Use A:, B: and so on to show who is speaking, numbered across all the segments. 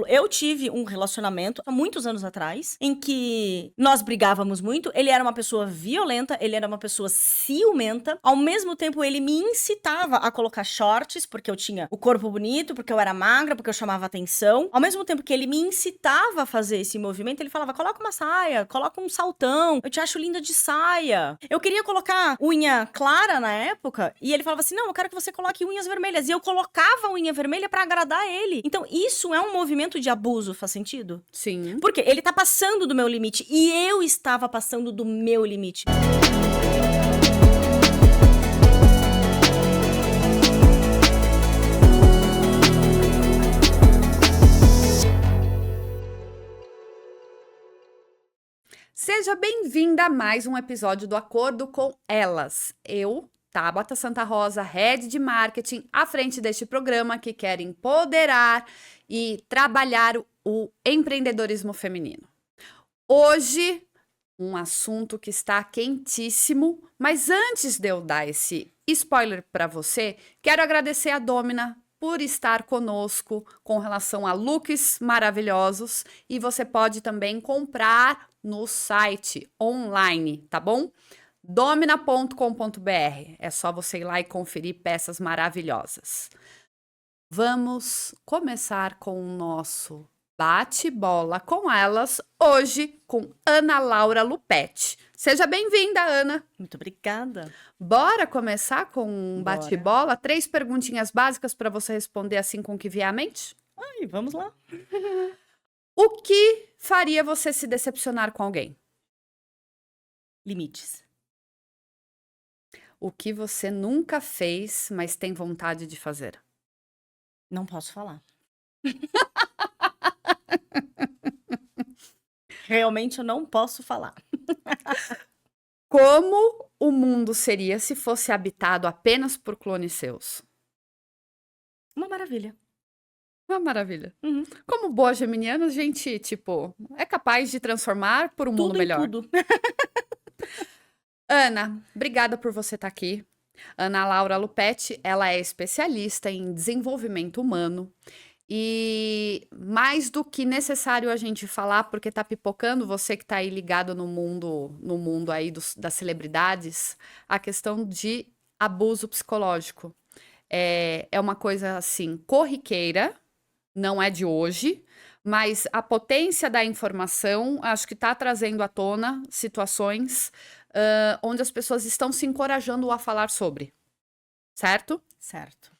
A: Eu tive um relacionamento há muitos anos atrás, em que nós brigávamos muito, ele era uma pessoa violenta, ele era uma pessoa ciumenta, ao mesmo tempo ele me incitava a colocar shorts, porque eu tinha o corpo bonito, porque eu era magra, porque eu chamava atenção, ao mesmo tempo que ele me incitava a fazer esse movimento, ele falava, coloca uma saia, coloca um saltão, eu te acho linda de saia. Eu queria colocar unha clara na época, e ele falava assim, não, eu quero que você coloque unhas vermelhas, e eu colocava a unha vermelha pra agradar ele. Então isso é um movimento de abuso, faz sentido?
B: Sim.
A: Porque ele tá passando do meu limite e eu estava passando do meu limite.
B: Seja bem-vinda a mais um episódio do Acordo com Elas. Eu, Tabata Santa Rosa, Head de Marketing, à frente deste programa que quer empoderar e trabalhar o empreendedorismo feminino. Hoje, um assunto que está quentíssimo, mas antes de eu dar esse spoiler para você, quero agradecer a Domina por estar conosco com relação a looks maravilhosos e você pode também comprar no site online, tá bom? Domina.com.br. É só você ir lá e conferir peças maravilhosas. Vamos começar com o nosso bate-bola com elas, hoje com Ana Laura Lupetti. Seja bem-vinda, Ana.
A: Muito obrigada.
B: Bora começar com um
A: Bora.
B: bate-bola? 3 perguntinhas básicas para você responder assim com o que vier à mente?
A: Ai, vamos lá.
B: O que faria você se decepcionar com alguém?
A: Limites.
B: O que você nunca fez, mas tem vontade de fazer?
A: Não posso falar. Realmente eu não posso falar.
B: Como o mundo seria se fosse habitado apenas por clones seus?
A: Uma maravilha.
B: Uma maravilha.
A: Uhum.
B: Como boa geminiana, a gente, tipo, é capaz de transformar por um mundo
A: Tudo em
B: melhor.
A: tudo.
B: Ana, obrigada por você estar aqui. Ana Laura Lupetti, ela é especialista em desenvolvimento humano e mais do que necessário a gente falar, porque tá pipocando, você que tá aí ligado no mundo aí das celebridades, a questão de abuso psicológico. É uma coisa assim, corriqueira, não é de hoje, mas a potência da informação acho que está trazendo à tona situações onde as pessoas estão se encorajando a falar sobre, certo?
A: Certo.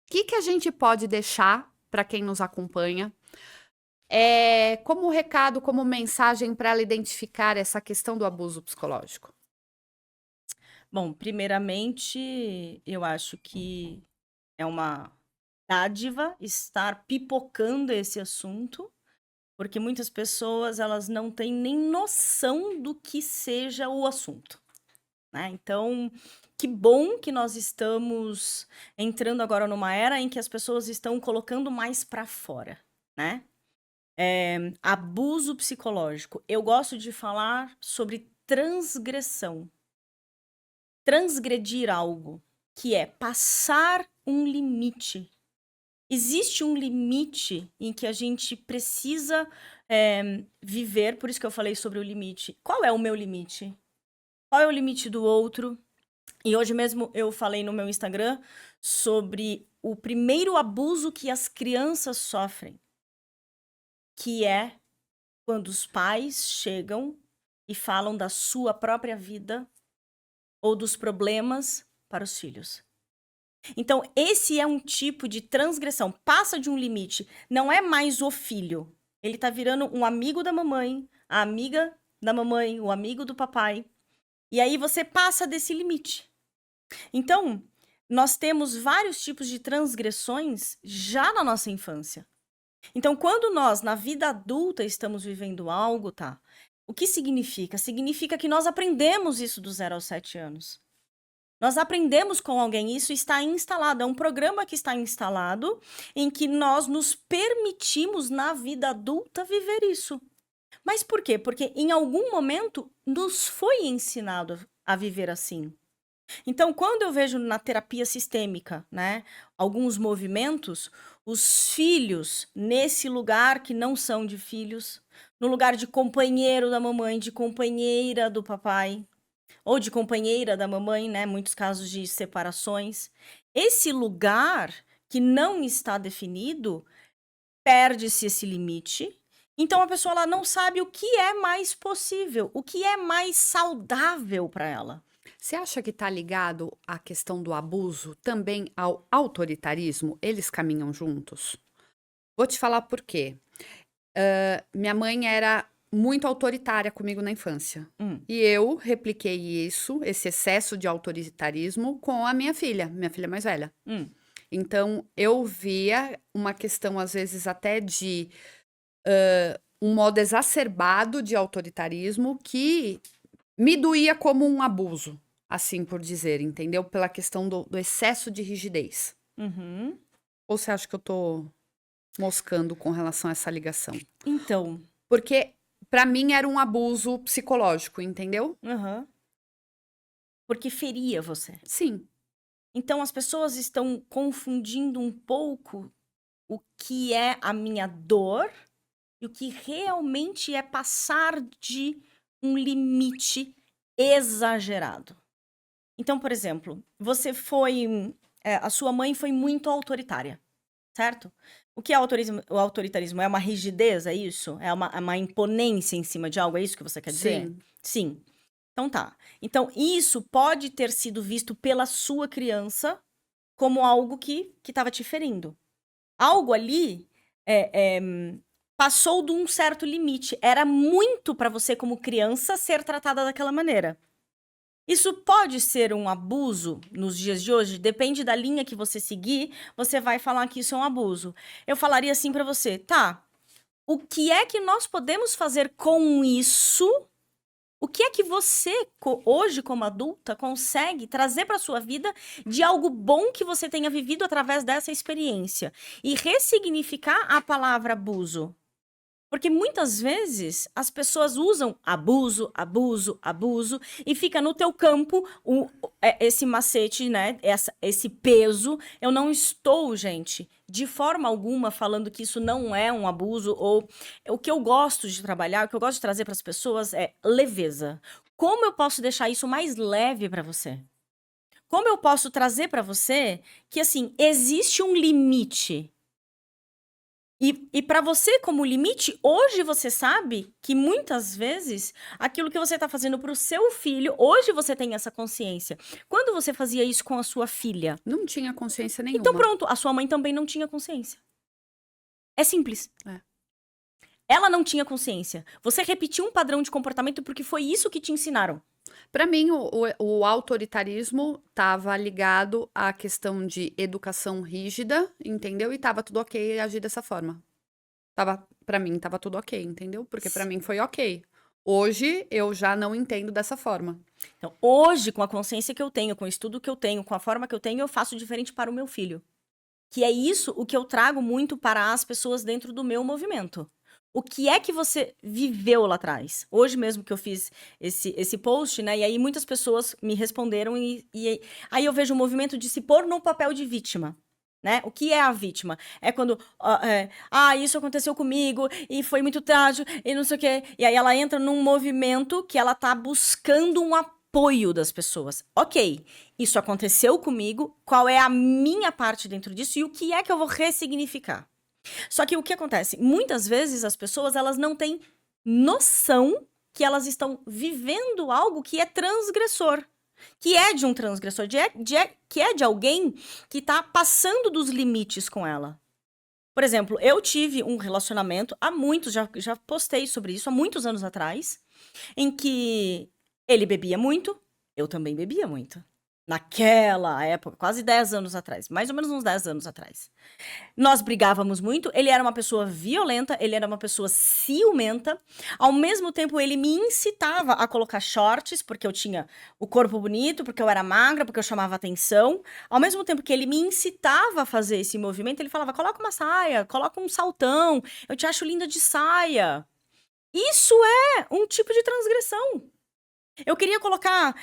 B: O que a gente pode deixar para quem nos acompanha como recado, como mensagem para ela identificar essa questão do abuso psicológico?
A: Bom, primeiramente, eu acho que é uma dádiva estar pipocando esse assunto, porque muitas pessoas elas não têm nem noção do que seja o assunto, né? Então, que bom que nós estamos entrando agora numa era em que as pessoas estão colocando mais para fora, né? Abuso psicológico. Eu gosto de falar sobre transgressão. Transgredir algo, que é passar um limite. Existe um limite em que a gente precisa viver, por isso que eu falei sobre o limite. Qual é o meu limite? Qual é o limite do outro? E hoje mesmo eu falei no meu Instagram sobre o primeiro abuso que as crianças sofrem, que é quando os pais chegam e falam da sua própria vida ou dos problemas para os filhos. Então, esse é um tipo de transgressão. Passa de um limite. Não é mais o filho. Ele tá virando um amigo da mamãe, a amiga da mamãe, o amigo do papai. E aí você passa desse limite. Então, nós temos vários tipos de transgressões já na nossa infância. Então, quando nós, na vida adulta, estamos vivendo algo, tá? O que significa? Significa que nós aprendemos isso do 0 aos 7 anos. Nós aprendemos com alguém, isso está instalado, é um programa que está instalado em que nós nos permitimos na vida adulta viver isso. Mas por quê? Porque em algum momento nos foi ensinado a viver assim. Então, quando eu vejo na terapia sistêmica, né, alguns movimentos, os filhos nesse lugar que não são de filhos, no lugar de companheiro da mamãe, de companheira do papai, ou de companheira da mamãe, né, muitos casos de separações. Esse lugar que não está definido, perde-se esse limite. Então a pessoa ela não sabe o que é mais possível, o que é mais saudável para ela.
B: Você acha que está ligado à questão do abuso também ao autoritarismo? Eles caminham juntos? Vou te falar por quê. Minha mãe era muito autoritária comigo na infância.
A: Hum,
B: E eu repliquei isso, esse excesso de autoritarismo, com a minha filha mais velha.
A: hum.
B: Então, eu via uma questão, às vezes, até de um modo exacerbado de autoritarismo que me doía como um abuso, assim por dizer, entendeu? Pela questão do excesso de rigidez.
A: Uhum.
B: Ou você acha que eu tô moscando com relação a essa ligação?
A: Então,
B: Porque pra mim era um abuso psicológico, entendeu?
A: aham. Porque feria você.
B: Sim,
A: Então as pessoas estão confundindo um pouco o que é a minha dor e o que realmente é passar de um limite exagerado. Então, por exemplo, você foi, a sua mãe foi muito autoritária, certo? O que é autoritarismo? O autoritarismo é uma rigidez, é isso? É uma imponência em cima de algo, é isso que você quer dizer?
B: sim.
A: Sim. Então tá. Então isso pode ter sido visto pela sua criança como algo que estava te ferindo. Algo ali passou de um certo limite. Era muito para você, como criança, ser tratada daquela maneira. Isso pode ser um abuso nos dias de hoje? Depende da linha que você seguir, você vai falar que isso é um abuso. Eu falaria assim para você, tá? O que é que nós podemos fazer com isso? O que é que você, hoje, como adulta, consegue trazer para sua vida de algo bom que você tenha vivido através dessa experiência? E ressignificar a palavra abuso. Porque muitas vezes as pessoas usam abuso, abuso, abuso e fica no teu campo esse macete, né? Esse peso. Eu não estou, gente, de forma alguma falando que isso não é um abuso ou o que eu gosto de trabalhar, o que eu gosto de trazer para as pessoas é leveza. Como eu posso deixar isso mais leve para você? Como eu posso trazer para você que assim existe um limite? E para você, como limite, hoje você sabe que muitas vezes aquilo que você está fazendo para o seu filho, hoje você tem essa consciência. Quando você fazia isso com a sua filha?
B: Não tinha consciência
A: Então
B: nenhuma.
A: pronto, a sua mãe também não tinha consciência. É simples.
B: É.
A: Ela não tinha consciência. Você repetiu um padrão de comportamento porque foi isso que te ensinaram.
B: Para mim, o autoritarismo estava ligado à questão de educação rígida, entendeu? E estava tudo ok agir dessa forma. Para mim, estava tudo ok, entendeu? Porque para mim foi ok. Hoje, eu já não entendo dessa forma.
A: Então, hoje, com a consciência que eu tenho, com o estudo que eu tenho, com a forma que eu tenho, eu faço diferente para o meu filho. Que é isso o que eu trago muito para as pessoas dentro do meu movimento. O que é que você viveu lá atrás? Hoje mesmo que eu fiz esse post, né? E aí muitas pessoas me responderam e aí eu vejo o movimento de se pôr no papel de vítima. Né? O que é a vítima? É quando, isso aconteceu comigo e foi muito trágico e não sei o quê. E aí ela entra num movimento que ela tá buscando um apoio das pessoas. Ok, isso aconteceu comigo, qual é a minha parte dentro disso e o que é que eu vou ressignificar? Só que o que acontece? Muitas vezes as pessoas elas não têm noção que elas estão vivendo algo que é transgressor. Que é de um transgressor, que é de alguém que tá passando dos limites com ela. Por exemplo, eu tive um relacionamento há muitos, já postei sobre isso há muitos anos atrás, em que ele bebia muito, eu também bebia muito. Naquela época, quase 10 anos atrás, mais ou menos uns 10 anos atrás. Nós brigávamos muito, ele era uma pessoa violenta, ele era uma pessoa ciumenta. Ao mesmo tempo, ele me incitava a colocar shorts, porque eu tinha o corpo bonito, porque eu era magra, porque eu chamava atenção. Ao mesmo tempo que ele me incitava a fazer esse movimento, ele falava: coloca uma saia, coloca um saltão, eu te acho linda de saia. Isso é um tipo de transgressão. Eu queria colocar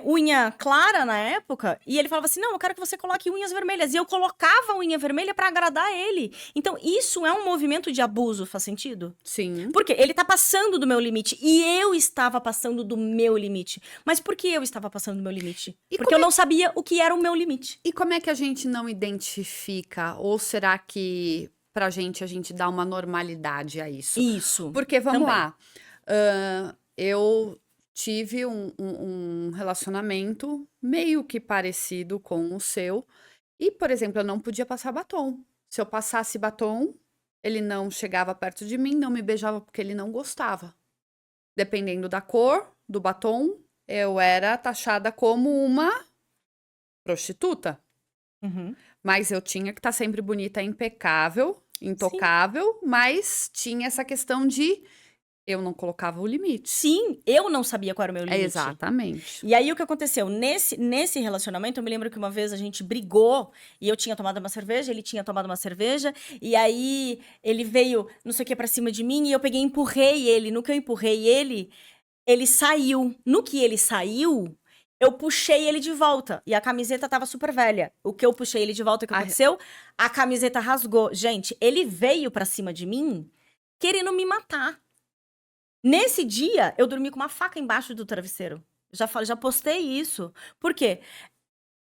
A: unha clara na época, e ele falava assim: não, eu quero que você coloque unhas vermelhas. E eu colocava a unha vermelha pra agradar ele. Então, isso é um movimento de abuso, faz sentido?
B: Sim.
A: Porque ele tá passando do meu limite e eu estava passando do meu limite. Mas por que eu estava passando do meu limite?
B: E
A: Porque eu não sabia o que era o meu limite.
B: E como é que a gente não identifica? Ou será que pra gente a gente dá uma normalidade a isso?
A: Isso.
B: Porque vamos
A: Também.
B: lá, eu tive um relacionamento meio que parecido com o seu, e, por exemplo, eu não podia passar batom. Se eu passasse batom, ele não chegava perto de mim, não me beijava porque ele não gostava. Dependendo da cor do batom, eu era taxada como uma prostituta.
A: Uhum.
B: Mas eu tinha que estar sempre bonita, impecável,
A: Sim.
B: intocável, mas tinha essa questão de eu não colocava o limite.
A: Sim, eu não sabia qual era o meu limite.
B: Exatamente.
A: E aí, o que aconteceu? Nesse relacionamento, eu me lembro que uma vez a gente brigou e eu tinha tomado uma cerveja, ele tinha tomado uma cerveja, e aí ele veio, não sei o que, pra cima de mim, e eu peguei e empurrei ele. No que eu empurrei ele saiu. No que ele saiu, eu puxei ele de volta. E a camiseta tava super velha. O que eu puxei ele de volta, o que
B: Ai.
A: aconteceu? A camiseta rasgou. Gente, ele veio pra cima de mim querendo me matar. Nesse dia, eu dormi com uma faca embaixo do travesseiro. Já postei isso. Por quê?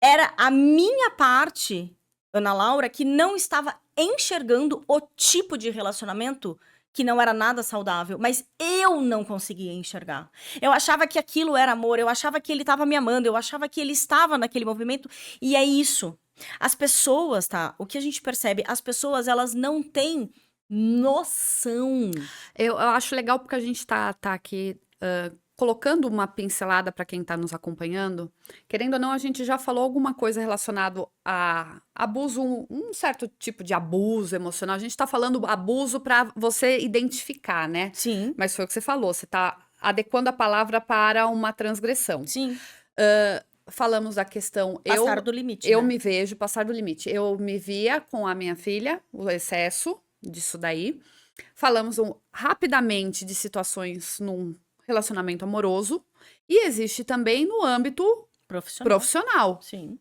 A: Era a minha parte, Ana Laura, que não estava enxergando o tipo de relacionamento que não era nada saudável, mas eu não conseguia enxergar. Eu achava que aquilo era amor, eu achava que ele estava me amando, eu achava que ele estava naquele movimento, e é isso. As pessoas, tá? O que a gente percebe, as pessoas, elas não têm noção.
B: Eu acho legal porque a gente tá aqui colocando uma pincelada para quem está nos acompanhando. Querendo ou não, a gente já falou alguma coisa relacionado a abuso, um certo tipo de abuso emocional. A gente está falando abuso para você identificar, né?
A: Sim,
B: Mas foi o que você falou, você está adequando a palavra para uma transgressão.
A: sim.
B: Falamos da questão,
A: Passar do limite,
B: eu
A: né?
B: me vejo passar do limite. Eu me via com a minha filha, o excesso disso daí. Falamos rapidamente de situações num relacionamento amoroso. E existe também no âmbito
A: Profissional.
B: profissional.
A: Sim.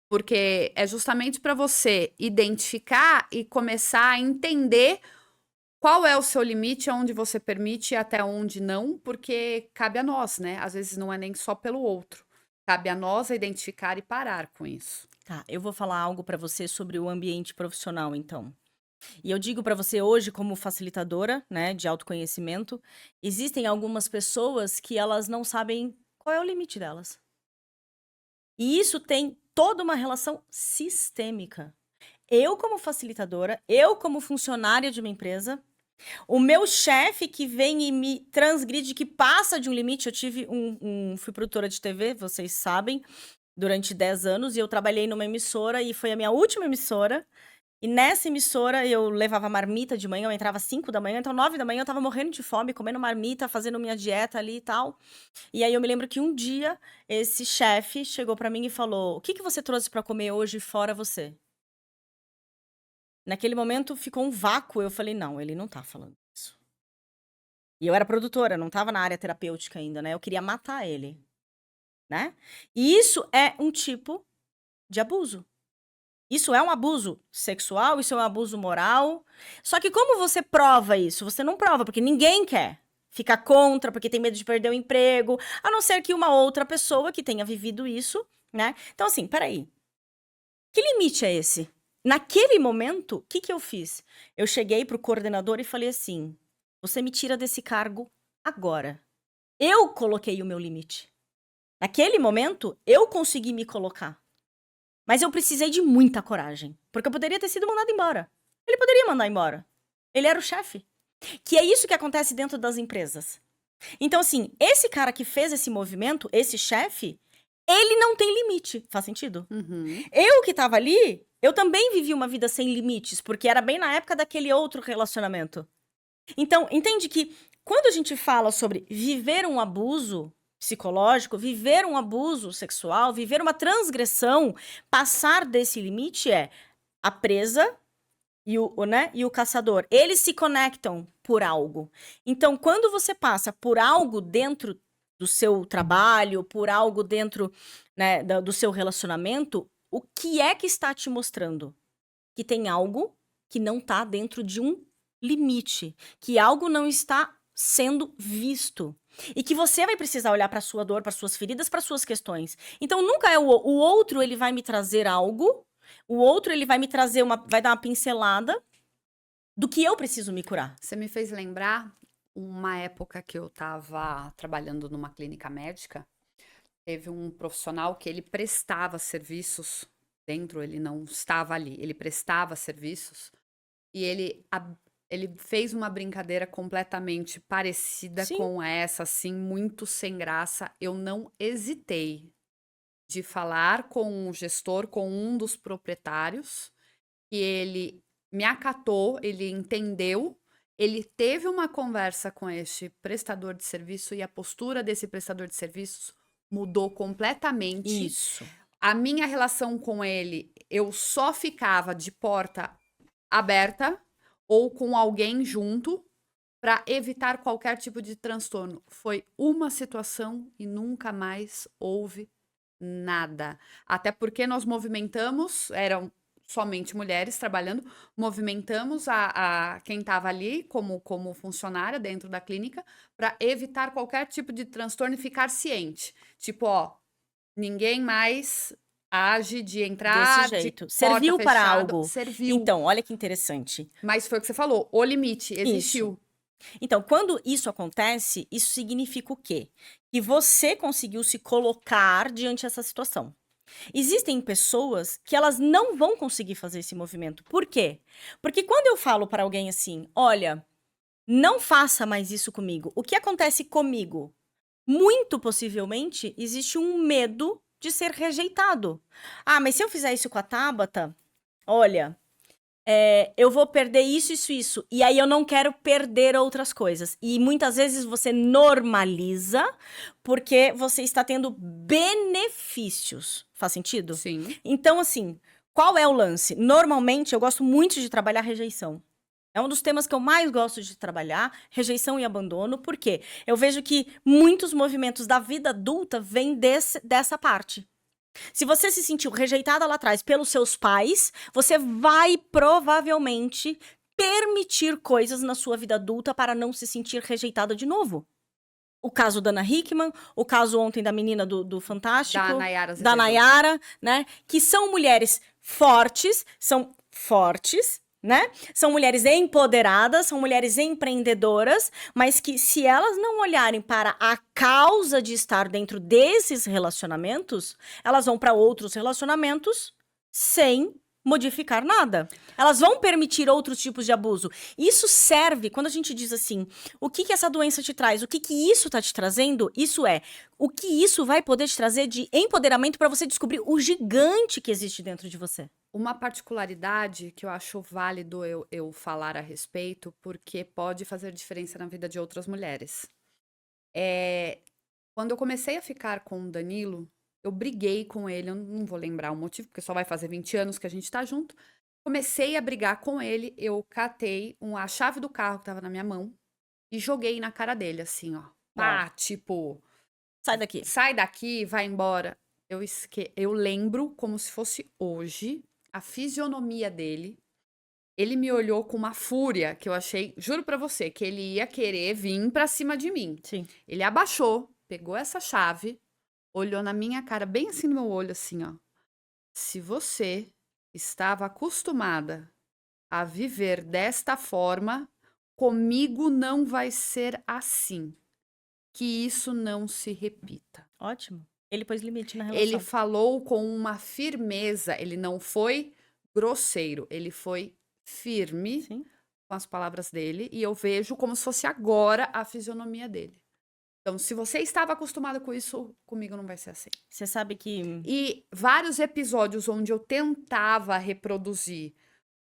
B: Porque é justamente para você identificar e começar a entender qual é o seu limite, onde você permite e até onde não, porque cabe a nós, né? Às vezes não é nem só pelo outro. Cabe a nós a identificar e parar com isso.
A: Tá, eu vou falar algo pra você sobre o ambiente profissional, então. E eu digo pra você hoje, como facilitadora, né, de autoconhecimento, existem algumas pessoas que elas não sabem qual é o limite delas. E isso tem toda uma relação sistêmica. Eu, como facilitadora, eu, como funcionária de uma empresa, o meu chefe que vem e me transgride, que passa de um limite. Eu tive fui produtora de TV, vocês sabem, durante 10 anos, e eu trabalhei numa emissora, e foi a minha última emissora. E nessa emissora eu levava marmita de manhã, eu entrava às 5 da manhã, então 9 da manhã eu tava morrendo de fome, comendo marmita, fazendo minha dieta ali e tal. E aí eu me lembro que um dia esse chefe chegou pra mim e falou: "O que que você trouxe pra comer hoje fora você?" Naquele momento ficou um vácuo, eu falei: "Não, ele não tá falando isso". E eu era produtora, não tava na área terapêutica ainda, né, eu queria matar ele, né. E isso é um tipo de abuso. Isso é um abuso sexual, isso é um abuso moral. Só que como você prova isso? Você não prova, porque ninguém quer. Fica contra, porque tem medo de perder o emprego, a não ser que uma outra pessoa que tenha vivido isso, né. Então assim, espera aí, que limite é esse? Naquele momento, o que que eu fiz? Eu cheguei para o coordenador e falei assim: "Você me tira desse cargo agora. Eu coloquei o meu limite. Naquele momento, eu consegui me colocar. Mas eu precisei de muita coragem, porque eu poderia ter sido mandada embora. Ele poderia mandar embora. Ele era o chefe. Que é isso que acontece dentro das empresas. Então, assim, esse cara que fez esse movimento, esse chefe, ele não tem limite. Faz sentido?
B: Uhum.
A: Eu que tava ali, eu também vivi uma vida sem limites, porque era bem na época daquele outro relacionamento. Então, entende que quando a gente fala sobre viver um abuso psicológico, viver um abuso sexual, viver uma transgressão, passar desse limite é a presa e o caçador. Eles se conectam por algo. Então, quando você passa por algo dentro do seu trabalho, por algo dentro, né, do seu relacionamento, o que é que está te mostrando? Que tem algo que não está dentro de um limite, que algo não está sendo visto. E que você vai precisar olhar para sua dor, para suas feridas, para suas questões. Então nunca é o outro, ele vai me trazer algo, o outro ele vai me trazer vai dar uma pincelada do que eu preciso me curar.
B: Você me fez lembrar uma época que eu estava trabalhando numa clínica médica. Teve um profissional que ele prestava serviços dentro, ele não estava ali, ele prestava serviços e ele fez uma brincadeira completamente parecida
A: Sim.
B: com essa, assim, muito sem graça. Eu não hesitei de falar com o gestor, com um dos proprietários, e ele me acatou, ele entendeu, ele teve uma conversa com este prestador de serviço e a postura desse prestador de serviços mudou completamente.
A: Isso.
B: A minha relação com ele, eu só ficava de porta aberta ou com alguém junto para evitar qualquer tipo de transtorno. Foi uma situação e nunca mais houve nada. Até porque nós movimentamos, eram somente mulheres trabalhando, movimentamos a quem estava ali como funcionária dentro da clínica para evitar qualquer tipo de transtorno e ficar ciente. Tipo, ó, ninguém mais age de entrar,
A: Desse
B: de
A: jeito.
B: porta
A: Serviu para
B: fechada.
A: algo.
B: Serviu.
A: Então, olha que interessante.
B: Mas foi o que você falou, o limite existiu.
A: Então, quando isso acontece, isso significa o quê? Que você conseguiu se colocar diante dessa situação. Existem pessoas que elas não vão conseguir fazer esse movimento. Por quê? Porque quando eu falo para alguém assim, olha, não faça mais isso comigo. O que acontece comigo? Muito possivelmente existe um medo de ser rejeitado. Ah, mas se eu fizer isso com a Tabata, olha, eu vou perder isso, isso, isso. E aí eu não quero perder outras coisas. E muitas vezes você normaliza porque você está tendo benefícios. Faz sentido?
B: Sim.
A: Então, assim, qual é o lance? Normalmente eu gosto muito de trabalhar rejeição. É um dos temas que eu mais gosto de trabalhar, rejeição e abandono, porque eu vejo que muitos movimentos da vida adulta vêm dessa parte. Se você se sentiu rejeitada lá atrás pelos seus pais, você vai provavelmente permitir coisas na sua vida adulta para não se sentir rejeitada de novo. O caso da Ana Hickman, o caso ontem da menina do Fantástico,
B: Da Nayara
A: da
B: Azevedo.
A: Nayara, né? Que são mulheres fortes, né? São mulheres empoderadas, são mulheres empreendedoras, mas que se elas não olharem para a causa de estar dentro desses relacionamentos, elas vão para outros relacionamentos sem modificar nada. Elas vão permitir outros tipos de abuso. Isso serve, quando a gente diz assim, o que essa doença te traz, o que isso tá te trazendo, isso é, o que isso vai poder te trazer de empoderamento para você descobrir o gigante que existe dentro de você.
B: Uma particularidade que eu acho válido eu falar a respeito, porque pode fazer diferença na vida de outras mulheres. Quando eu comecei a ficar com o Danilo, eu briguei com ele, eu não vou lembrar o motivo, porque só vai fazer 20 anos que a gente tá junto. Comecei a brigar com ele, eu catei a chave do carro que tava na minha mão e joguei na cara dele, assim, ó. Pá, tipo,
A: Sai daqui.
B: sai daqui, vai embora. Eu lembro como se fosse hoje a fisionomia dele. Ele me olhou com uma fúria que eu achei, juro pra você, que ele ia querer vir pra cima de mim.
A: Sim.
B: Ele abaixou, pegou essa chave, olhou na minha cara, bem assim no meu olho, assim, ó. Se você estava acostumada a viver desta forma, comigo não vai ser assim. Que isso não se repita.
A: Ótimo. Ele pôs limite na
B: Ele
A: relação.
B: falou com uma firmeza, ele não foi grosseiro, ele foi firme
A: Sim.
B: com as palavras dele, e eu vejo como se fosse agora a fisionomia dele. Então, se você estava acostumada com isso, comigo não vai ser assim.
A: Você sabe que
B: E vários episódios onde eu tentava reproduzir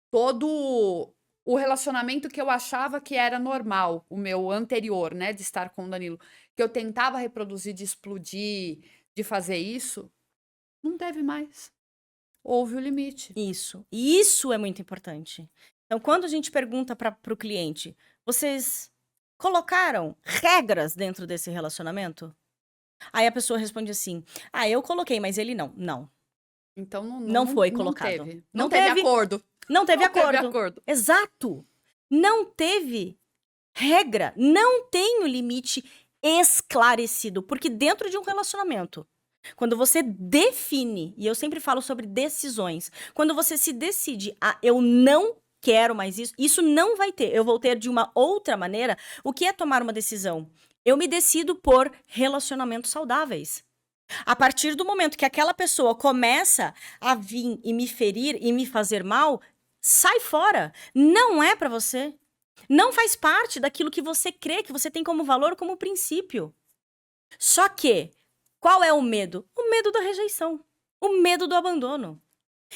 B: todo o relacionamento que eu achava que era normal, o meu anterior, né, de estar com o Danilo, que eu tentava reproduzir, de explodir, de fazer isso, não teve mais. Houve o limite.
A: isso. E isso é muito importante. Então, quando a gente pergunta para o cliente, vocês colocaram regras dentro desse relacionamento? Aí a pessoa responde assim: "Ah, eu coloquei, mas ele não". Não,
B: Então
A: não foi
B: não
A: colocado.
B: teve. Não
A: Não
B: teve
A: teve,
B: acordo.
A: não teve
B: Não teve
A: acordo.
B: acordo.
A: Exato. Não teve regra, não tem o limite esclarecido, porque dentro de um relacionamento, quando você define, e eu sempre falo sobre decisões, quando você se decide, eu não quero mais isso, isso não vai ter, eu vou ter de uma outra maneira. O que é tomar uma decisão? Eu me decido por relacionamentos saudáveis. A partir do momento que aquela pessoa começa a vir e me ferir e me fazer mal, sai fora. Não é pra você. Não faz parte daquilo que você crê, que você tem como valor, como princípio. Só que, qual é o medo? O medo da rejeição, o medo do abandono.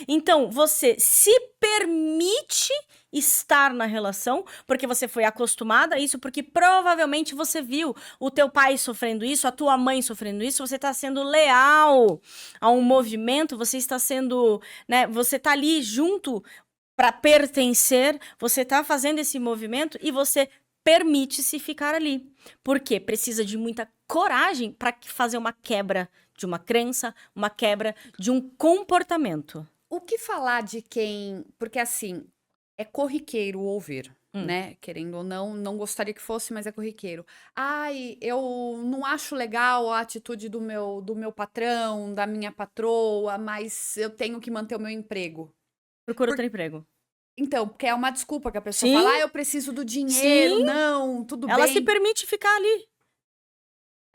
A: Então, você se permite estar na relação, porque você foi acostumada a isso, porque provavelmente você viu o teu pai sofrendo isso, a tua mãe sofrendo isso, você está sendo leal a um movimento, você está sendo, né, você está ali junto para pertencer, você está fazendo esse movimento e você permite-se ficar ali. Porque precisa de muita coragem para fazer uma quebra de uma crença, uma quebra de um comportamento.
B: O que falar de quem porque, assim, é corriqueiro ouvir,
A: Hum.
B: né, querendo ou não, não gostaria que fosse, mas é corriqueiro. "Ai, eu não acho legal a atitude do meu patrão, da minha patroa, mas eu tenho que manter o meu emprego".
A: Procura
B: Por
A: outro emprego.
B: Então, porque é uma desculpa que a pessoa
A: Sim,
B: fala: "Ah, eu preciso do dinheiro,
A: sim,
B: não, tudo
A: ela se
B: bem".
A: permite ficar ali.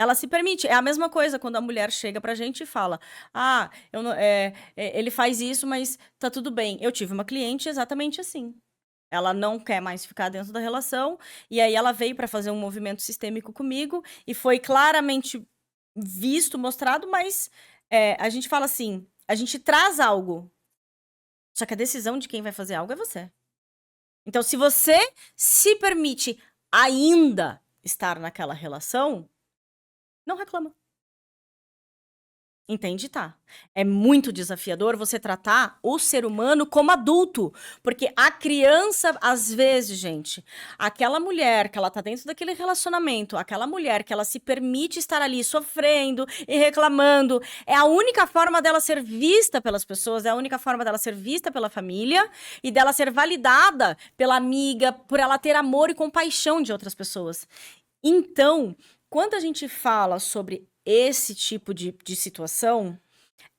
A: Ela se permite. É a mesma coisa quando a mulher chega pra gente e fala: "Ah, eu não ele faz isso, mas tá tudo bem". Eu tive uma cliente exatamente assim. Ela não quer mais ficar dentro da relação, e aí ela veio pra fazer um movimento sistêmico comigo, e foi claramente visto, mostrado, mas, a gente fala assim, a gente traz algo, só que a decisão de quem vai fazer algo é você. Então se você se permite ainda estar naquela relação, não reclama. Entende? Tá. É muito desafiador você tratar o ser humano como adulto, porque a criança, às vezes, gente, aquela mulher que ela tá dentro daquele relacionamento, aquela mulher que ela se permite estar ali sofrendo e reclamando, é a única forma dela ser vista pelas pessoas, é a única forma dela ser vista pela família e dela ser validada pela amiga, por ela ter amor e compaixão de outras pessoas. Então, quando a gente fala sobre esse tipo de situação,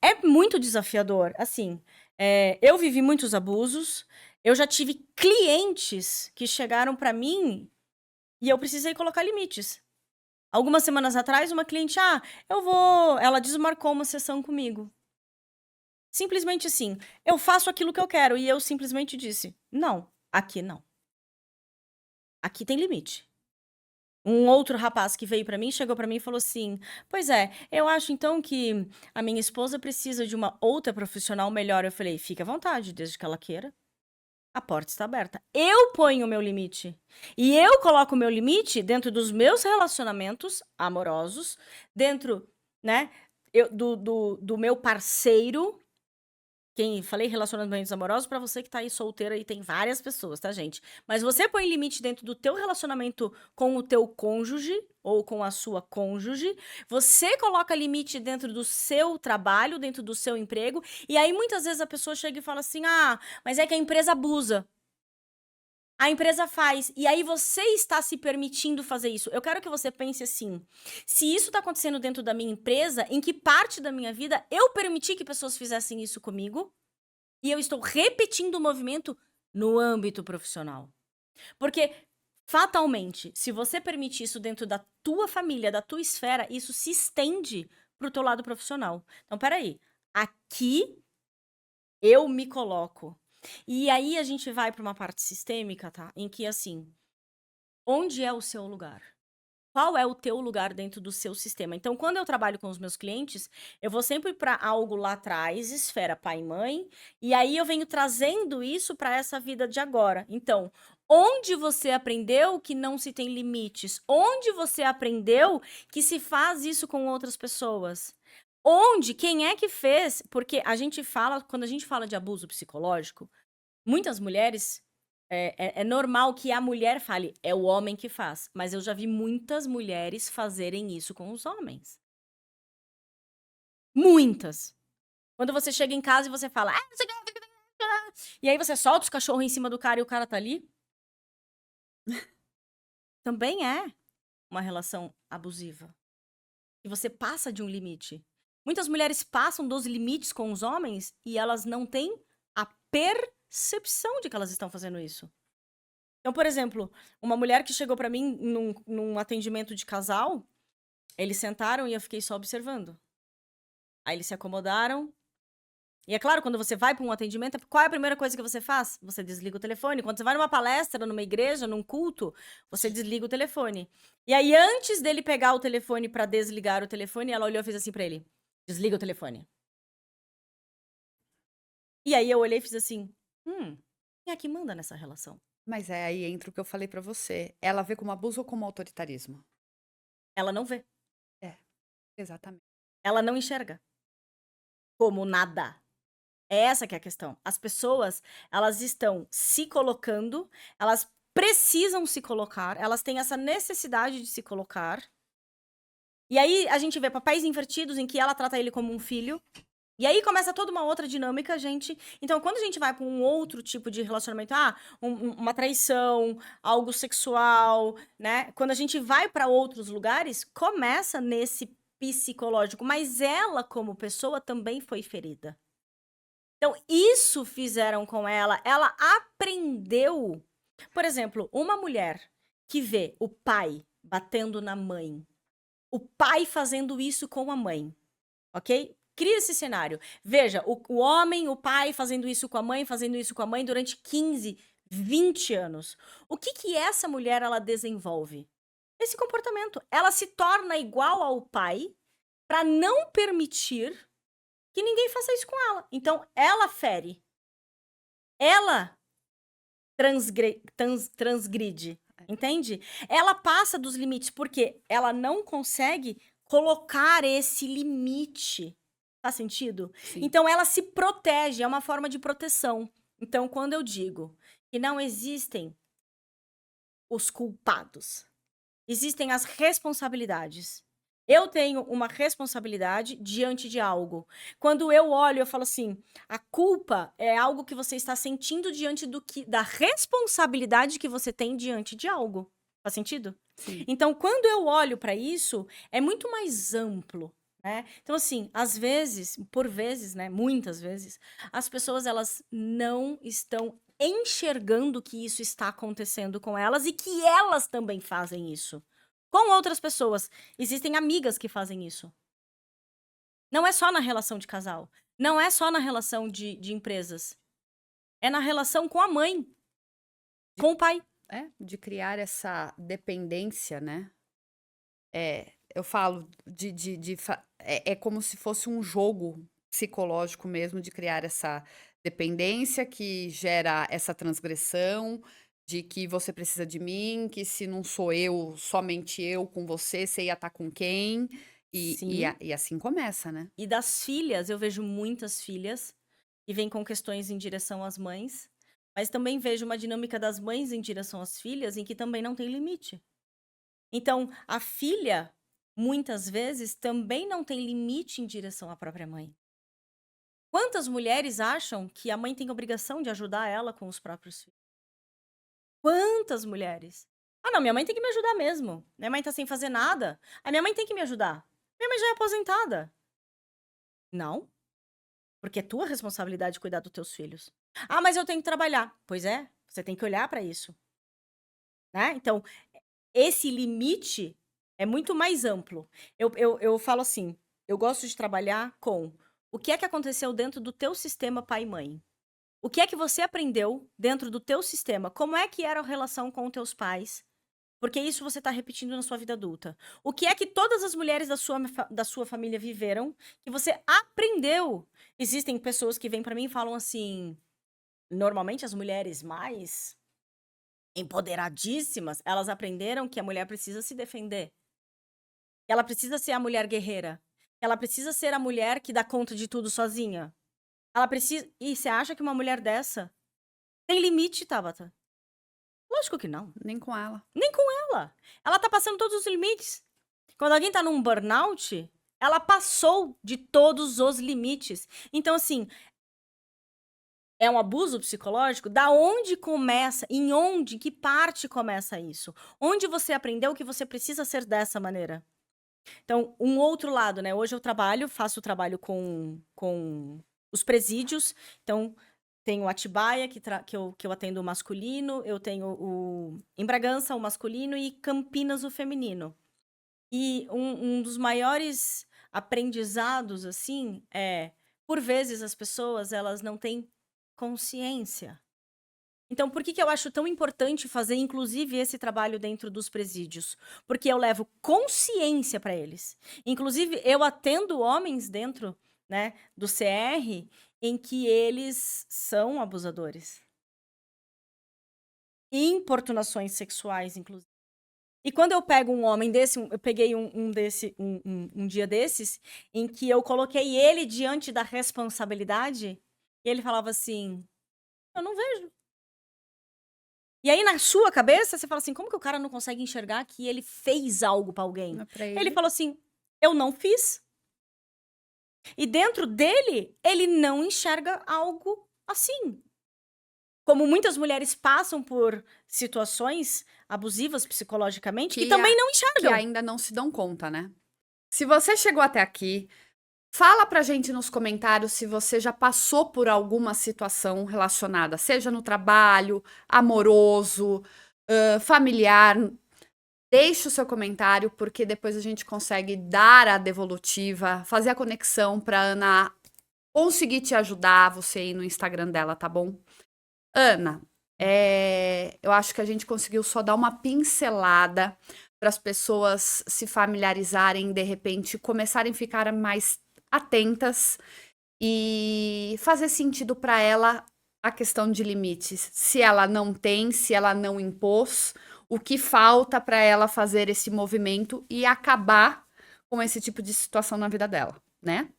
A: é muito desafiador. Assim, eu vivi muitos abusos, eu já tive clientes que chegaram pra mim e eu precisei colocar limites. Algumas semanas atrás, uma cliente: "Ah, ela desmarcou uma sessão comigo". Simplesmente assim, eu faço aquilo que eu quero e eu simplesmente disse: "Não, aqui não. Aqui tem limite". Um outro rapaz que veio pra mim, chegou pra mim e falou assim: "Pois é, eu acho então que a minha esposa precisa de uma outra profissional melhor". Eu falei: "Fique à vontade, desde que ela queira, a porta está aberta". Eu ponho o meu limite. E eu coloco o meu limite dentro dos meus relacionamentos amorosos, dentro, né, do meu parceiro. Quem falei relacionamentos amorosos pra você que tá aí solteira e tem várias pessoas, tá, gente. Mas você põe limite dentro do teu relacionamento com o teu cônjuge ou com a sua cônjuge, você coloca limite dentro do seu trabalho, dentro do seu emprego, e aí muitas vezes a pessoa chega e fala assim: "Ah, mas é que a empresa abusa". A empresa faz, e aí você está se permitindo fazer isso. Eu quero que você pense assim: se isso tá acontecendo dentro da minha empresa, em que parte da minha vida eu permiti que pessoas fizessem isso comigo? E eu estou repetindo o movimento no âmbito profissional. Porque, fatalmente, se você permite isso dentro da tua família, da tua esfera, isso se estende para o teu lado profissional. Então, peraí, aqui eu me coloco. E aí a gente vai para uma parte sistêmica, tá? Em que, assim, onde é o seu lugar? Qual é o teu lugar dentro do seu sistema? Então, quando eu trabalho com os meus clientes, eu vou sempre para algo lá atrás, esfera pai e mãe, e aí eu venho trazendo isso para essa vida de agora. Então, onde você aprendeu que não se tem limites? Onde você aprendeu que se faz isso com outras pessoas? Onde? Quem é que fez? Porque a gente fala, quando a gente fala de abuso psicológico, muitas mulheres, é normal que a mulher fale: "É o homem que faz", mas eu já vi muitas mulheres fazerem isso com os homens. Muitas. Quando você chega em casa e você fala, não sei o que, e aí você solta os cachorros em cima do cara e o cara tá ali, também é uma relação abusiva. E você passa de um limite. Muitas mulheres passam dos limites com os homens e elas não têm a percepção de que elas estão fazendo isso. Então, por exemplo, uma mulher que chegou pra mim num atendimento de casal, eles sentaram e eu fiquei só observando. Aí eles se acomodaram. E é claro, quando você vai para um atendimento, qual é a primeira coisa que você faz? Você desliga o telefone. Quando você vai numa palestra, numa igreja, num culto, você desliga o telefone. E aí, antes dele pegar o telefone pra desligar o telefone, ela olhou e fez assim pra ele: desliga o telefone. E aí eu olhei e fiz assim: quem é que manda nessa relação?
B: Mas é aí entra o que eu falei pra você. Ela vê como abuso ou como autoritarismo?
A: Ela não vê.
B: É, exatamente.
A: Ela não enxerga como nada. É essa que é a questão. As pessoas, elas estão se colocando, elas precisam se colocar, elas têm essa necessidade de se colocar. E aí a gente vê papéis invertidos em que ela trata ele como um filho. E aí começa toda uma outra dinâmica, gente. Então, quando a gente vai para um outro tipo de relacionamento, uma traição, algo sexual, né? Quando a gente vai para outros lugares, começa nesse psicológico, mas ela como pessoa também foi ferida. Então, isso fizeram com ela. Ela aprendeu. Por exemplo, uma mulher que vê o pai batendo na mãe, o pai fazendo isso com a mãe, ok? Cria esse cenário. Veja, o homem, o pai fazendo isso com a mãe, fazendo isso com a mãe durante 15, 20 anos. O que essa mulher ela desenvolve? Esse comportamento. Ela se torna igual ao pai para não permitir que ninguém faça isso com ela. Então, ela fere. Ela transgride, entende? Ela passa dos limites, porque ela não consegue colocar esse limite. Faz sentido?
B: Sim.
A: Então, ela se protege, é uma forma de proteção. Então, quando eu digo que não existem os culpados, existem as responsabilidades. Eu tenho uma responsabilidade diante de algo. Quando eu olho, eu falo assim: a culpa é algo que você está sentindo diante da responsabilidade que você tem diante de algo. Faz sentido?
B: Sim.
A: Então, quando eu olho para isso, é muito mais amplo, né? Então, assim, às vezes, por vezes, né? Muitas vezes, as pessoas elas não estão enxergando que isso está acontecendo com elas e que elas também fazem isso com outras pessoas. Existem amigas que fazem isso. Não é só na relação de casal. Não é só na relação de empresas. É na relação com a mãe, com o pai.
B: De criar essa dependência, né? Eu falo é como se fosse um jogo psicológico mesmo de criar essa dependência que gera essa transgressão de que você precisa de mim, que se não sou eu, somente eu com você, você ia estar com quem?
A: Sim.
B: E assim começa, né?
A: E das filhas, eu vejo muitas filhas que vêm com questões em direção às mães, mas também vejo uma dinâmica das mães em direção às filhas em que também não tem limite. Então, a filha, muitas vezes, também não tem limite em direção à própria mãe. Quantas mulheres acham que a mãe tem obrigação de ajudar ela com os próprios filhos? Quantas mulheres? Ah, não, minha mãe tem que me ajudar mesmo. Minha mãe tá sem fazer nada. A minha mãe tem que me ajudar. Minha mãe já é aposentada. Não, porque é tua responsabilidade cuidar dos teus filhos. Ah, mas eu tenho que trabalhar. Pois é, você tem que olhar para isso, né? Então, esse limite é muito mais amplo. Eu falo assim, eu gosto de trabalhar com o que é que aconteceu dentro do teu sistema pai e mãe. O que é que você aprendeu dentro do teu sistema? Como é que era a relação com os teus pais? Porque isso você está repetindo na sua vida adulta. O que é que todas as mulheres da sua família viveram que você aprendeu? Existem pessoas que vêm para mim e falam assim, normalmente as mulheres mais empoderadíssimas, elas aprenderam que a mulher precisa se defender. Que ela precisa ser a mulher guerreira. Que ela precisa ser a mulher que dá conta de tudo sozinha. Ela precisa. E você acha que uma mulher dessa tem limite, Tabata? Lógico que não.
B: Nem com ela.
A: Nem com ela. Ela tá passando todos os limites. Quando alguém tá num burnout, Ela passou de todos os limites. Então, assim, é um abuso psicológico? Da onde começa? Em que parte começa isso? Onde você aprendeu que você precisa ser dessa maneira? Então, um outro lado, né? Hoje eu faço trabalho com os presídios. Então, tenho Atibaia, que eu atendo o masculino, eu tenho em Bragança o masculino e Campinas o feminino. E um dos maiores aprendizados, assim, por vezes as pessoas, elas não têm consciência. Então, por que eu acho tão importante fazer, inclusive, esse trabalho dentro dos presídios? Porque eu levo consciência para eles. Inclusive, eu atendo homens dentro, né, do CR em que eles são abusadores. E importunações sexuais, inclusive. E quando eu pego um homem desse, eu peguei um dia desses, em que eu coloquei ele diante da responsabilidade, e ele falava assim: eu não vejo. E aí, na sua cabeça, você fala assim: como que o cara não consegue enxergar que ele fez algo pra alguém?
B: Pra
A: Ele
B: ele.
A: falou assim: eu não fiz. E dentro dele, ele não enxerga algo assim. Como muitas mulheres passam por situações abusivas psicologicamente que
B: Que,
A: também não
B: que
A: enxergam.
B: ainda não se dão conta, né? Se você chegou até aqui, fala pra gente nos comentários se você já passou por alguma situação relacionada, seja no trabalho, amoroso, familiar. Deixe o seu comentário, porque depois a gente consegue dar a devolutiva, fazer a conexão pra Ana conseguir te ajudar, você ir no Instagram dela, tá bom? Ana, eu acho que a gente conseguiu só dar uma pincelada para as pessoas se familiarizarem, de repente, começarem a ficar mais atentas e fazer sentido para ela a questão de limites. Se ela não tem, se ela não impôs, o que falta para ela fazer esse movimento e acabar com esse tipo de situação na vida dela, né?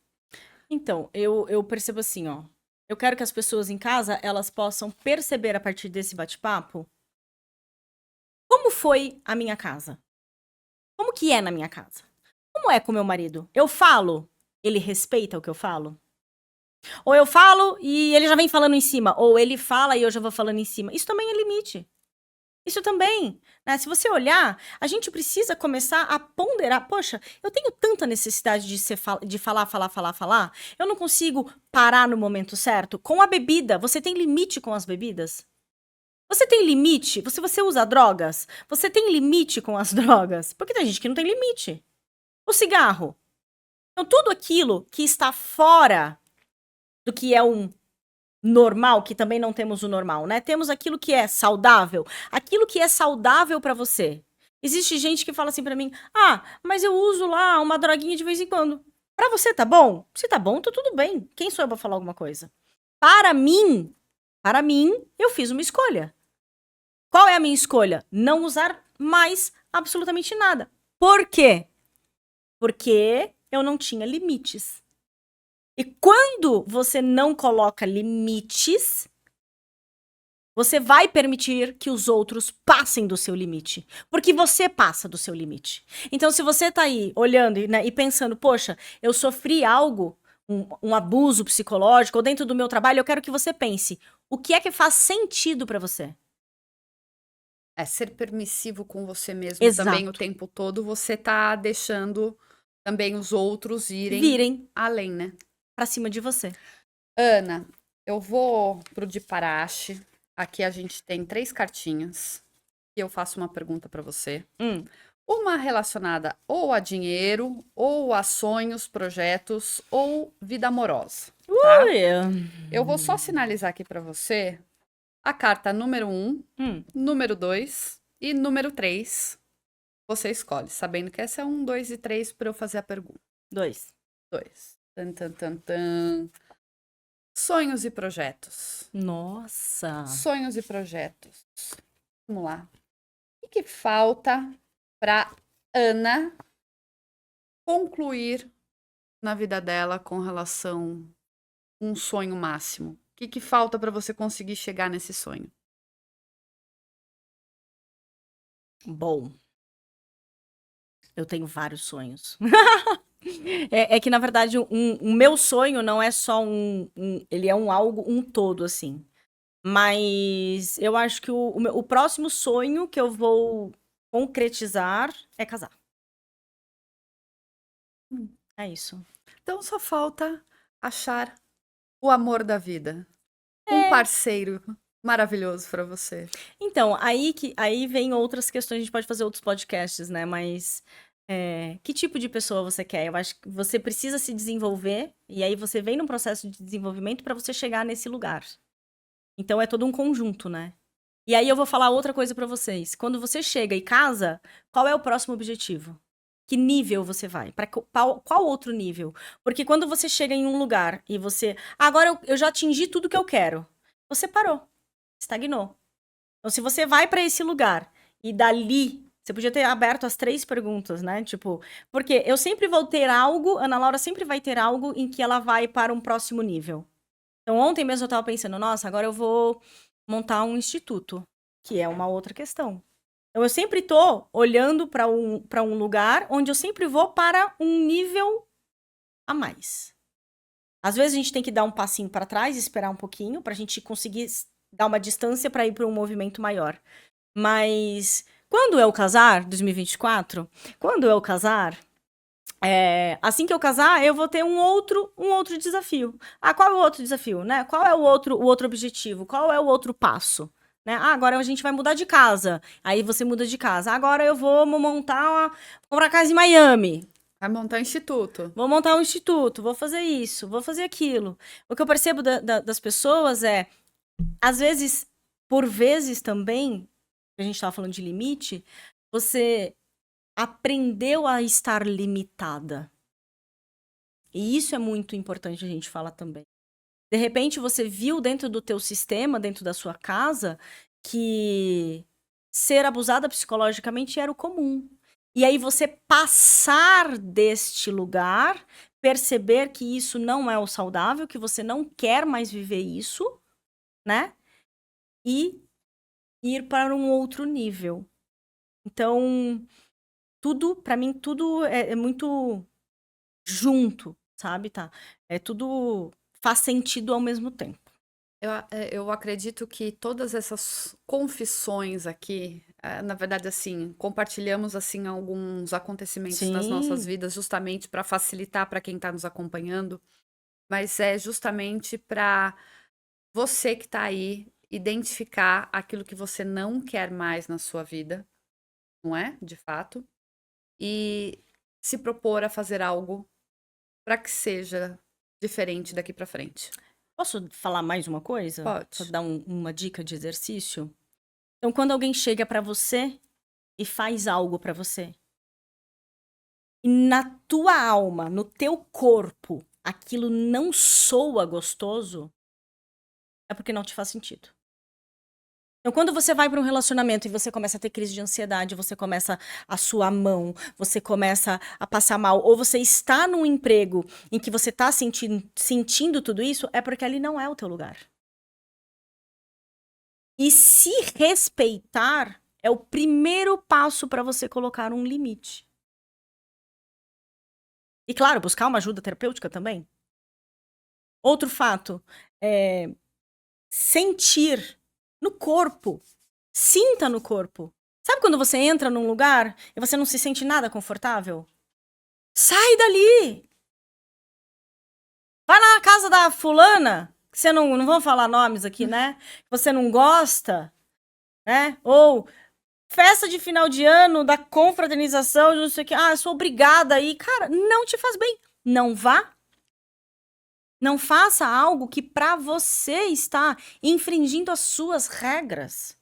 A: Então, eu percebo assim, ó. Eu quero que as pessoas em casa, elas possam perceber a partir desse bate-papo como foi a minha casa. Como que é na minha casa? Como é com meu marido? Eu falo, ele respeita o que eu falo? Ou eu falo e ele já vem falando em cima, ou ele fala e eu já vou falando em cima. Isso também é limite. Isso também, né? Se você olhar, a gente precisa começar a ponderar. Poxa, eu tenho tanta necessidade de falar, falar, falar, falar. Eu não consigo parar no momento certo. Com a bebida, você tem limite com as bebidas? Você tem limite? Você usa drogas? Você tem limite com as drogas? Porque tem gente que não tem limite. O cigarro. Então, tudo aquilo que está fora do que é um normal, que também não temos o normal, né? Temos aquilo que é saudável, aquilo que é saudável pra você. Existe gente que fala assim pra mim: "Ah, mas eu uso lá uma droguinha de vez em quando". Pra você tá bom? Se tá bom, tá tudo bem. Quem sou eu pra falar alguma coisa? Para mim, para mim, eu fiz uma escolha. Qual é a minha escolha? Não usar mais absolutamente nada. Por quê? Porque eu não tinha limites. E quando você não coloca limites, você vai permitir que os outros passem do seu limite. Porque você passa do seu limite. Então, se você tá aí olhando e pensando, poxa, eu sofri algo, um abuso psicológico, ou dentro do meu trabalho, eu quero que você pense: o que é que faz sentido pra você?
B: É ser permissivo com você mesmo também o
A: Exato.
B: tempo todo, você tá deixando também os outros irem
A: Virem
B: além, né?
A: pra cima de você.
B: Ana, eu vou pro de praxe. Aqui a gente tem 3 cartinhas e eu faço uma pergunta pra você.
A: Hum.
B: Uma relacionada ou a dinheiro, ou a sonhos, projetos, ou vida amorosa, tá?
A: Ui.
B: Eu vou só sinalizar aqui pra você a carta número 1,
A: Hum.
B: número 2 e número 3. Você escolhe, sabendo que essa é 1, 2 e 3 para eu fazer a pergunta.
A: 2.
B: 2. Tan, tan, tan, tan. Sonhos e projetos.
A: Nossa.
B: Sonhos e projetos. Vamos lá. O que falta para Ana concluir na vida dela com relação a um sonho máximo? O que falta para você conseguir chegar nesse sonho?
A: Bom, eu tenho vários sonhos. É que, na verdade, o meu sonho não é só ele é um todo, assim. Mas eu acho que o próximo sonho que eu vou concretizar é casar.
B: Hum.
A: É isso.
B: Então só falta achar o amor da vida. Um
A: É.
B: parceiro maravilhoso pra você.
A: Então, aí vem outras questões, a gente pode fazer outros podcasts, né? Mas que tipo de pessoa você quer? Eu acho que você precisa se desenvolver, e aí você vem num processo de desenvolvimento para você chegar nesse lugar. Então é todo um conjunto, né? E aí eu vou falar outra coisa pra vocês. Quando você chega e casa, qual é o próximo objetivo? Que nível você vai? Para qual outro nível? Porque quando você chega em um lugar e você, agora eu já atingi tudo que eu quero. Você parou, estagnou. Então, se você vai pra esse lugar e dali, você podia ter aberto as 3 perguntas, né? Tipo, porque eu sempre vou ter algo, Ana Laura sempre vai ter algo em que ela vai para um próximo nível. Então, ontem mesmo eu tava pensando, nossa, agora eu vou montar um instituto, que é uma outra questão. Então, eu sempre tô olhando para um lugar onde eu sempre vou para um nível a mais. Às vezes a gente tem que dar um passinho para trás, esperar um pouquinho, pra gente conseguir dar uma distância para ir para um movimento maior. Mas quando eu casar, 2024, quando eu casar, assim que eu casar, eu vou ter um outro desafio. Ah, qual é o outro desafio, né? Qual é o outro objetivo? Qual é o outro passo? Né? Ah, agora a gente vai mudar de casa. Aí você muda de casa. Agora eu vou comprar casa em Miami.
B: Vai montar instituto.
A: Vou montar um instituto, vou fazer isso, vou fazer aquilo. O que eu percebo das pessoas é, às vezes, por vezes também, a gente estava falando de limite, você aprendeu a estar limitada. E isso é muito importante a gente falar também. De repente você viu dentro do teu sistema, dentro da sua casa, que ser abusada psicologicamente era o comum. E aí você passar deste lugar, perceber que isso não é o saudável, que você não quer mais viver isso, né? E ir para um outro nível. Então, tudo, para mim, tudo é muito junto, sabe, tá? É tudo faz sentido ao mesmo tempo.
B: Eu acredito que todas essas confissões aqui, na verdade, assim, compartilhamos assim alguns acontecimentos nas nossas
A: Sim,
B: vidas, justamente para facilitar para quem está nos acompanhando, mas é justamente para você que está aí identificar aquilo que você não quer mais na sua vida, não é? De fato, e se propor a fazer algo para que seja diferente daqui para frente.
A: posso falar mais uma coisa? Pra
B: Pode.
A: dar uma dica de exercício? Então, quando alguém chega pra você e faz algo pra você, e na tua alma, no teu corpo, aquilo não soa gostoso, é porque não te faz sentido. Então, quando você vai para um relacionamento e você começa a ter crise de ansiedade, você começa a suar a mão, você começa a passar mal, ou você está num emprego em que você está sentindo tudo isso, é porque ali não é o teu lugar. E se respeitar é o primeiro passo para você colocar um limite. E claro, buscar uma ajuda terapêutica também. Outro fato, sentir no corpo. Sinta no corpo. Sabe quando você entra num lugar e você não se sente nada confortável? Sai dali! Vai lá na casa da fulana, que você não vou falar nomes aqui, né? Que você não gosta, né? Ou festa de final de ano, da confraternização, de não sei o que. Ah, eu sou obrigada aí. Cara, não te faz bem. Não vá. Não faça algo que pra você está infringindo as suas regras.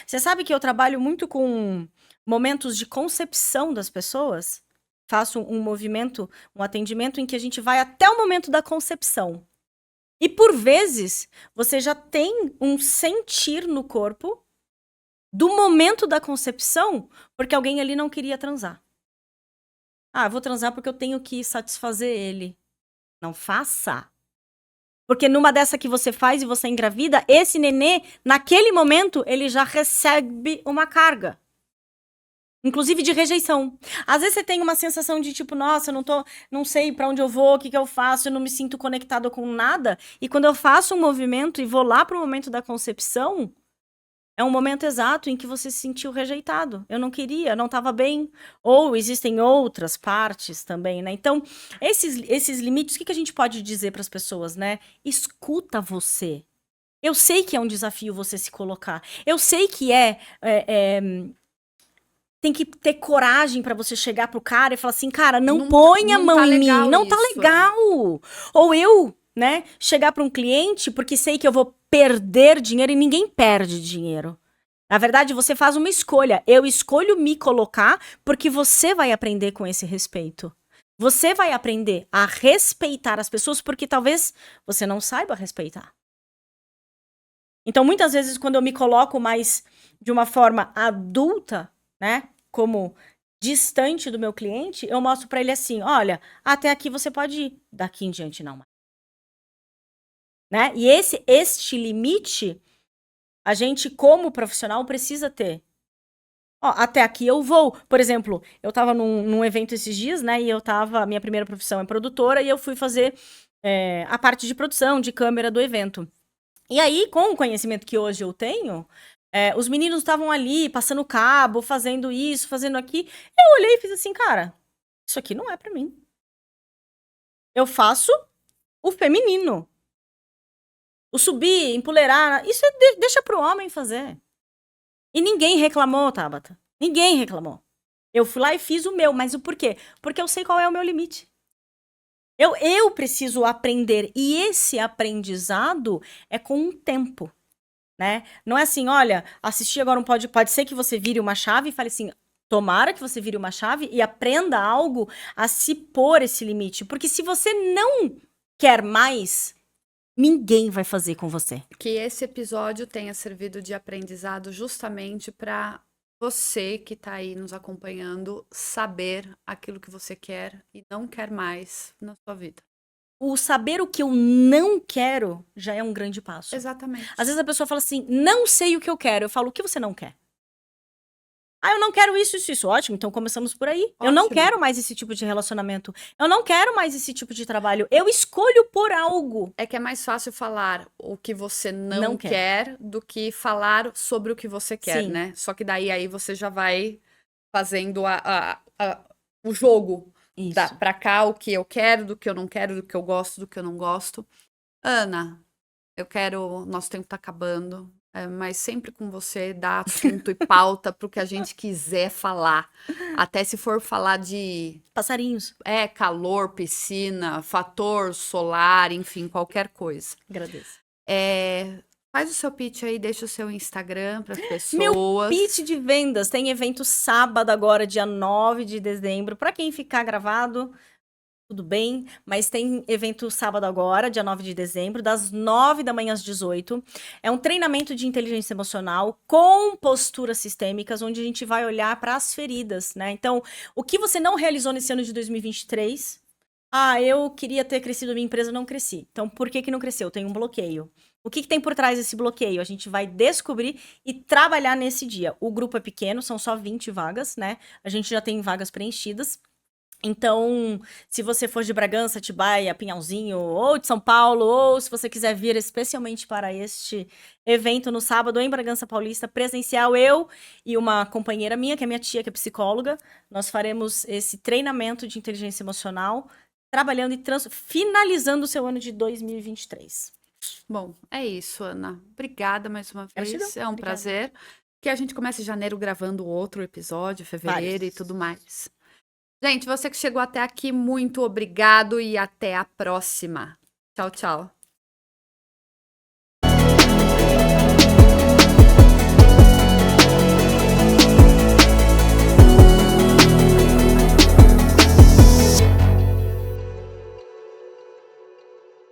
A: Você sabe que eu trabalho muito com momentos de concepção das pessoas? Faço um movimento, um atendimento em que a gente vai até o momento da concepção. E por vezes, você já tem um sentir no corpo do momento da concepção, porque alguém ali não queria transar. Ah, eu vou transar porque eu tenho que satisfazer ele. Não faça. Porque numa dessa que você faz e você engravida, esse nenê, naquele momento, ele já recebe uma carga. Inclusive de rejeição. Às vezes você tem uma sensação de tipo, nossa, eu não sei pra onde eu vou, o que que eu faço, eu não me sinto conectado com nada. E quando eu faço um movimento e vou lá pro momento da concepção, é um momento exato em que você se sentiu rejeitado. Eu não queria, não estava bem. Ou existem outras partes também, né? Então, esses limites, o que que a gente pode dizer para as pessoas, né? Escuta você. Eu sei que é um desafio você se colocar. Eu sei que tem que ter coragem pra você chegar pro cara e falar assim, cara, não põe a
B: não
A: mão
B: tá
A: em mim,
B: legal
A: não tá
B: isso.
A: legal. Ou eu, né, chegar pra um cliente porque sei que eu vou perder dinheiro e ninguém perde dinheiro. Na verdade, você faz uma escolha. Eu escolho me colocar porque você vai aprender com esse respeito. Você vai aprender a respeitar as pessoas porque talvez você não saiba respeitar. Então, muitas vezes, quando eu me coloco mais de uma forma adulta, né, como distante do meu cliente, eu mostro pra ele assim, olha, até aqui você pode ir, daqui em diante não mais. Né? E este limite, a gente como profissional precisa ter. Ó, até aqui eu vou. Por exemplo, eu tava num evento esses dias, né, e minha primeira profissão é produtora, e eu fui fazer a parte de produção, de câmera do evento. E aí, com o conhecimento que hoje eu tenho, os meninos estavam ali, passando cabo, fazendo isso, fazendo aqui. Eu olhei e fiz assim, cara, isso aqui não é pra mim. Eu faço o feminino. O subir, empoleirar, isso deixa pro homem fazer. E ninguém reclamou, Tabata. Ninguém reclamou. Eu fui lá e fiz o meu, mas o porquê? Porque eu sei qual é o meu limite. Eu preciso aprender, e esse aprendizado é com o tempo. Né? Não é assim, olha, assistir agora pode ser que você vire uma chave e fale assim, tomara que você vire uma chave e aprenda algo a se pôr esse limite, porque se você não quer mais, ninguém vai fazer com você.
B: Que esse episódio tenha servido de aprendizado justamente para você que está aí nos acompanhando saber aquilo que você quer e não quer mais na sua vida.
A: O saber o que eu não quero já é um grande passo.
B: Exatamente.
A: Às vezes a pessoa fala assim, não sei o que eu quero. Eu falo, o que você não quer? Ah, eu não quero isso. Ótimo, então começamos por aí. Eu não
B: Ótimo.
A: quero mais esse tipo de relacionamento. Eu não quero mais esse tipo de trabalho. Eu escolho por algo.
B: É que é mais fácil falar o que você não
A: Não quer.
B: quer do que falar sobre o que você quer,
A: Sim.
B: né? Só que daí aí você já vai fazendo o jogo
A: Isso.
B: pra cá, o que eu quero, do que eu não quero, do que eu gosto, do que eu não gosto. Ana, nosso tempo tá acabando, mas sempre com você dá assunto e pauta pro que a gente quiser falar. Até se for falar de
A: Passarinhos.
B: calor, piscina, fator solar, enfim, qualquer coisa.
A: Agradeço.
B: Faz o seu pitch aí, deixa o seu Instagram para as pessoas.
A: Meu pitch de vendas tem evento sábado agora, dia 9 de dezembro. Para quem ficar gravado, tudo bem, mas tem evento sábado agora, dia 9 de dezembro, das 9 da manhã às 18. É um treinamento de inteligência emocional com posturas sistêmicas, onde a gente vai olhar para as feridas, né? Então, o que você não realizou nesse ano de 2023? Ah, eu queria ter crescido a minha empresa, não cresci. Então, por que não cresceu? Tem um bloqueio. O que tem por trás desse bloqueio? A gente vai descobrir e trabalhar nesse dia. O grupo é pequeno, são só 20 vagas, né? A gente já tem vagas preenchidas. Então, se você for de Bragança, Atibaia, Pinhalzinho, ou de São Paulo, ou se você quiser vir especialmente para este evento no sábado em Bragança Paulista, presencial, eu e uma companheira minha, que é minha tia, que é psicóloga, nós faremos esse treinamento de inteligência emocional, trabalhando e finalizando o seu ano de 2023.
B: Bom, é isso, Ana. Obrigada mais uma vez.
A: Gratidão.
B: É um
A: Obrigada.
B: prazer. Que a gente comece em janeiro gravando outro episódio, fevereiro e tudo mais. Gente, você que chegou até aqui, muito obrigado e até a próxima. Tchau, tchau.